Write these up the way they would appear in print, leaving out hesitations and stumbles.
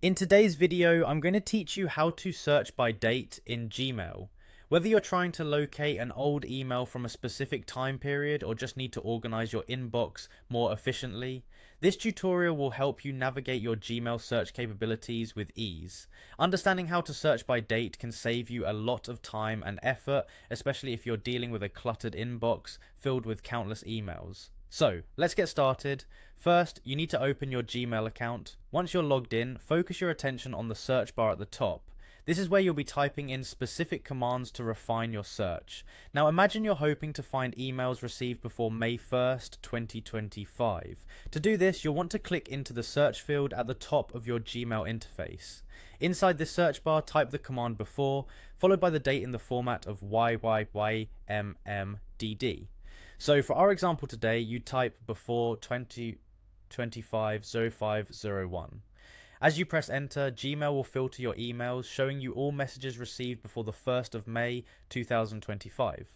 In today's video, I'm going to teach you how to search by date in Gmail. Whether you're trying to locate an old email from a specific time period or just need to organize your inbox more efficiently, this tutorial will help you navigate your Gmail search capabilities with ease. Understanding how to search by date can save you a lot of time and effort, especially if you're dealing with a cluttered inbox filled with countless emails. So, let's get started. First, you need to open your Gmail account. Once you're logged in, focus your attention on the search bar at the top. This is where you'll be typing in specific commands to refine your search. Now imagine you're hoping to find emails received before May 1st, 2025. To do this, you'll want to click into the search field at the top of your Gmail interface. Inside this search bar, type the command before, followed by the date in the format of YYYMMDD. So for our example today, you type before 2025 0501. As you press enter, Gmail will filter your emails, showing you all messages received before the 1st of May 2025.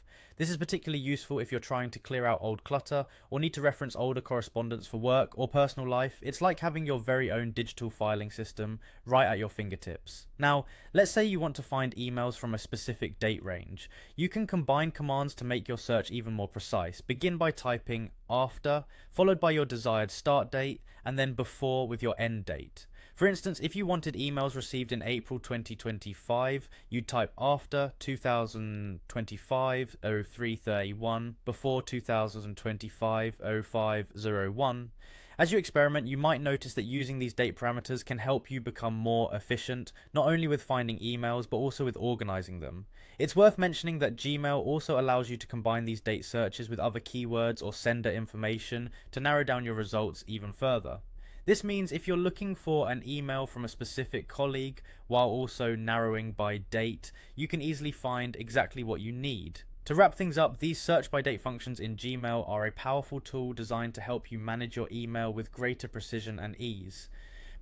This is particularly useful if you're trying to clear out old clutter or need to reference older correspondence for work or personal life. It's like having your very own digital filing system right at your fingertips. Now, let's say you want to find emails from a specific date range. You can combine commands to make your search even more precise. Begin by typing after, followed by your desired start date, and then before with your end date. For instance, if you wanted emails received in April 2025, you'd type after 2025 0331, before 2025 0501. As you experiment, you might notice that using these date parameters can help you become more efficient, not only with finding emails, but also with organizing them. It's worth mentioning that Gmail also allows you to combine these date searches with other keywords or sender information to narrow down your results even further. This means if you're looking for an email from a specific colleague while also narrowing by date, you can easily find exactly what you need. To wrap things up, these search by date functions in Gmail are a powerful tool designed to help you manage your email with greater precision and ease.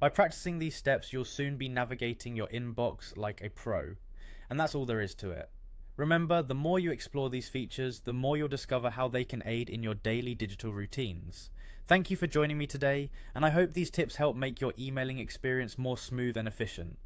By practicing these steps, you'll soon be navigating your inbox like a pro. And that's all there is to it. Remember, the more you explore these features, the more you'll discover how they can aid in your daily digital routines. Thank you for joining me today, and I hope these tips help make your emailing experience more smooth and efficient.